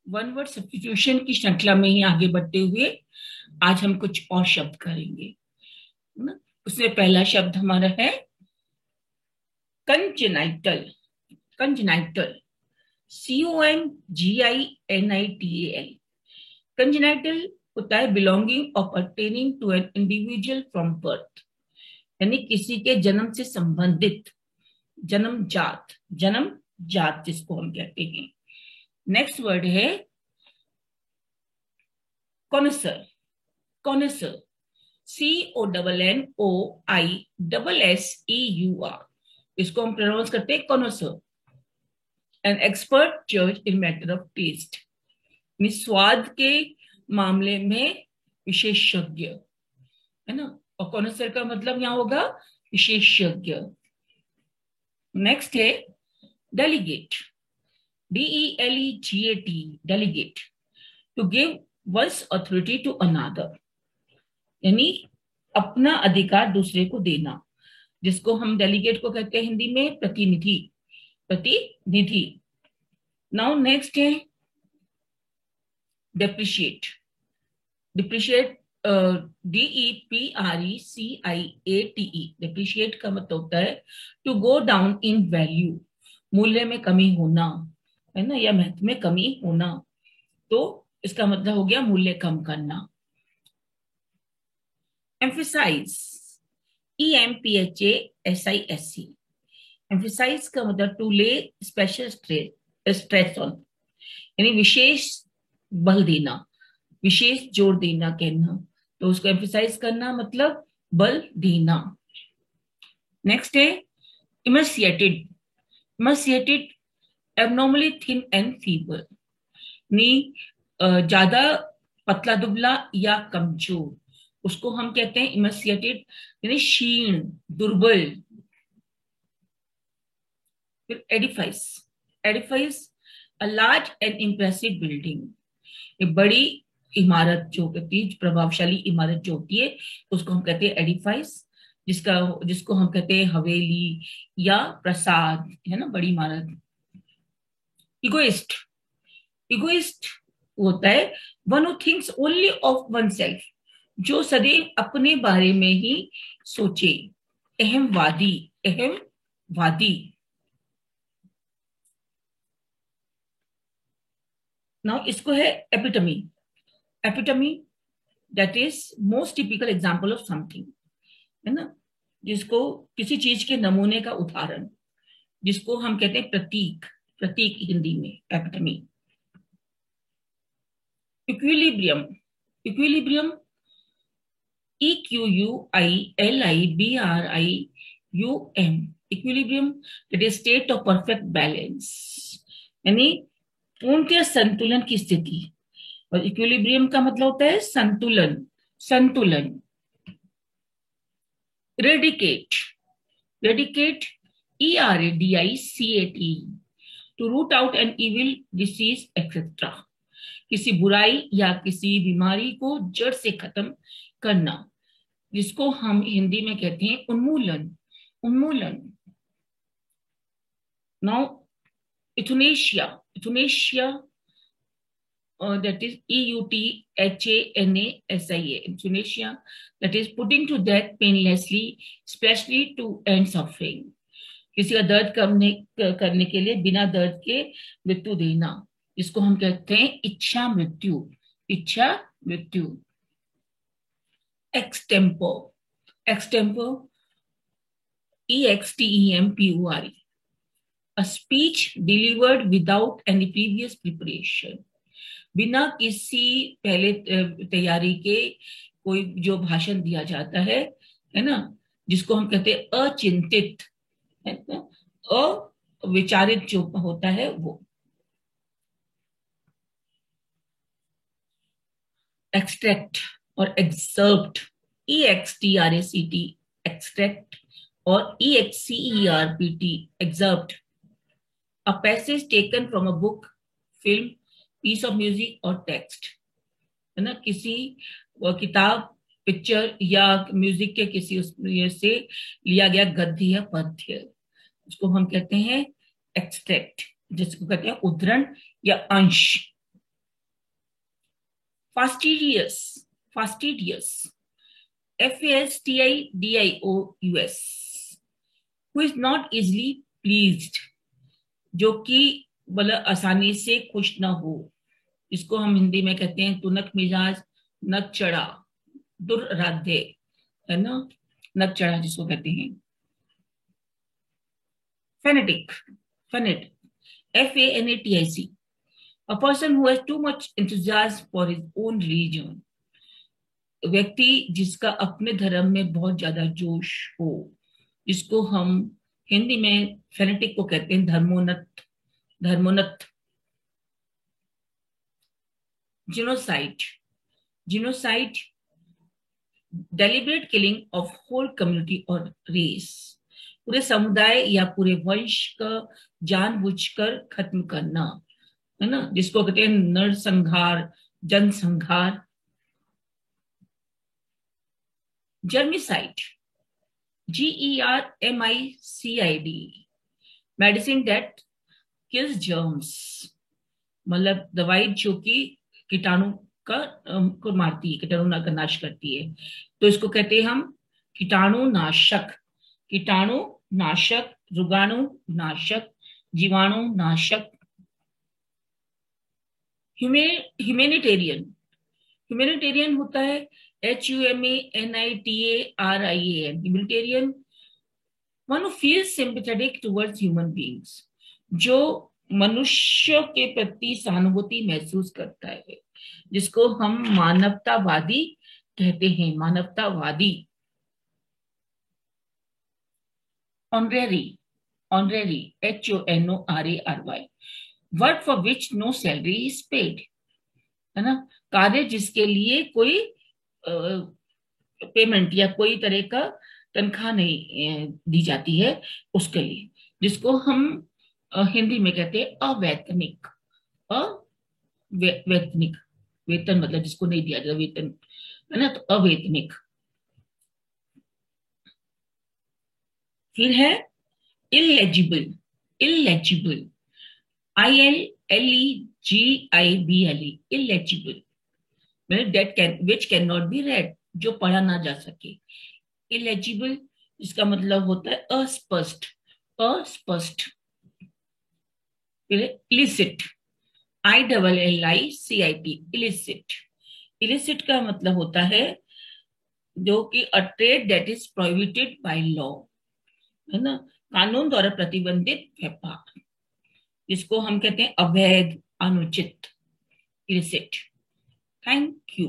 One word substitution की श्रृंखला में ही आगे बढ़ते हुए आज हम कुछ और शब्द करेंगे, है ना। उसमें पहला शब्द हमारा है कंजेनाइटल। Congenital, CONGINITAL। कंजेनाइटल होता है बिलोंगिंग और pertaining to an individual from birth, यानी किसी के जन्म से संबंधित, जन्मजात, जन्म जात जिसको हम कहते हैं। नेक्स्ट वर्ड है कॉनसर। कॉनसर, CONNOISSEUR, इसको हम प्रोनाउंस करते हैं कॉनसर। एन एक्सपर्ट जज इन मैटर ऑफ टेस्ट, स्वाद के मामले में विशेषज्ञ, है ना। और कॉनसर का मतलब यहाँ होगा विशेषज्ञ। नेक्स्ट है delegate. DELEGAT, delegate, to give one's authority to another, यानी अपना अधिकार दूसरे को देना, जिसको हम डेलीगेट को कहते हैं हिंदी में प्रतिनिधि। प्रतिनिधि। नाउ नेक्स्ट है डेप्रिशिएट। डिप्रिशिएट, DEPRECIATE, डिप्रिशिएट का मतलब होता है to go down in value, मूल्य में कमी होना, है ना, या महत्व में कमी होना। तो इसका मतलब हो गया मूल्य कम करना। एम्फेसाइज, EMPHASISE, एम्फेसाइज का मतलब टू ले स्पेशल स्ट्रेस ऑन, यानी विशेष बल देना, विशेष जोर देना, कहना। तो उसको एम्फेसाइज करना मतलब बल देना। नेक्स्ट है इमर्सिएटेड। इमर्सिएटेड, एबनॉर्मली थिन एंड फीवर, यानी ज्यादा पतला दुबला या कमजोर, उसको हम कहते हैं इमर्सिएटेड, यानी क्षीण, दुर्बल। फिर edifice. Edifice, a large and impressive building, एक बड़ी इमारत जो होती है, प्रभावशाली इमारत जो होती है, उसको हम कहते हैं एडिफाइस। जिसको हम कहते हैं हवेली या प्रासाद, है ना, बड़ी इमारत। इगोइस्ट। इगोइस्ट होता है one who thinks only of one self, जो सदैव अपने बारे में ही सोचे। अहमवादी। अहमवादी। नाउ इसको है epitome. Epitome, that is most typical example of something, है ना, जिसको किसी चीज के नमूने का उदाहरण, जिसको हम कहते हैं प्रतीक। प्रतीक हिंदी में epitome. Equilibrium. Equilibrium, EQUILIBRIUM, equilibrium, that is state of perfect balance, यानी पूर्णतः संतुलन की स्थिति। और इक्विलिब्रियम का मतलब होता है संतुलन। संतुलन। Eradicate. Eradicate, ERADICATE, to root out an evil disease etcetera, किसी बुराई या किसी बीमारी को जड़ से खत्म करना, जिसको हम हिंदी में कहते हैं उन्मूलन। उन्मूलन। Now इथुनेशिया। इथुनेशिया, that is EUTHANASIA, euthanasia, that is putting to death painlessly, especially to end suffering, किसी का दर्द करने के लिए बिना दर्द के मृत्यु देना, जिसको हम कहते हैं इच्छा मृत्यु। इच्छा मृत्यु। Extempore. Extempore, EXTEMPORE, a speech delivered without any previous preparation, बिना किसी पहले तैयारी के कोई जो भाषण दिया जाता है ना, जिसको हम कहते हैं अचिंतित, है ना, अविचारित जो होता है वो। एक्सट्रैक्ट और एक्सर्प्ट, EXTRACT, एक्सट्रैक्ट, और EXCERPT, excerpt, a passage taken from a book, film, piece of music और टेक्स्ट, है ना, किसी किताब, पिक्चर या म्यूजिक के किसी उसमें से लिया गया गद्य या पद्य, उसको हम कहते हैं एक्सट्रैक्ट, जिसको कहते हैं उद्धरण या अंश। fastidious, fastidious, fastidious, who is not easily pleased, जो कि मतलब आसानी से खुश ना हो, इसको हम हिंदी में कहते हैं तुनक मिजाज, नक चढ़ा, दुर्राध्य, है ना, नक चढ़ा जिसको कहते हैं। फेनेटिक, फेनेट, FANATIC, a person who has too much enthusiasm for his own religion, व्यक्ति जिसका अपने धर्म में बहुत ज्यादा जोश हो, जिसको हम हिंदी में फेनेटिक को कहते हैं धर्मोन्नत, धर्मोन्नत। Genocide, genocide, deliberate killing of whole community और रेस, पूरे समुदाय या पूरे वंश का जानबूझकर खत्म करना, है ना, जिसको कहते हैं नरसंहार, जनसंहार। Germicide, GERMICID, medicine that kills germs, मतलब दवाई जो कि कीटाणु का को मारती है, कीटाणु का नाश करती है, तो इसको कहते हैं हम कीटाणु नाशक, कीटाणु नाशक, रोगाणु नाशक, जीवाणु नाशक। ह्यूमैनिटेरियन, ह्यूमैनिटेरियन होता है HUMANITARIAN, humanitarian, one who feels sympathetic towards human beings, जो मनुष्य के प्रति सहानुभूति महसूस करता है, जिसको हम मानवतावादी कहते हैं, मानवतावादी। Honorary, honorary, HONORARY, work for which no salary is paid, है ना, कार्य जिसके लिए कोई पेमेंट या कोई तरह का तनख्वाह नहीं दी जाती है, उसके लिए, जिसको हम हिंदी में कहते हैं अवैतनिक, अवैतनिक, वेतन मतलब जिसको नहीं दिया जाता वेतन, है ना, तो अवैतनिक। फिर है इलेजिबल, इलेजिबल, ILLEGIBLE, इलेजिबल, मतलब that can which can not be red, जो पढ़ा ना जा सके। इलेजिबल इसका मतलब होता है अस्पष्ट, अस्पष्ट। इलिसिट, ILLICIT, इलिसिट, इलिसिट का मतलब होता है जो कि अ trade that is prohibited by law, है ना, कानून द्वारा प्रतिबंधित व्यापार, जिसको हम कहते हैं अवैध, अनुचित, इलिसिट। Thank you.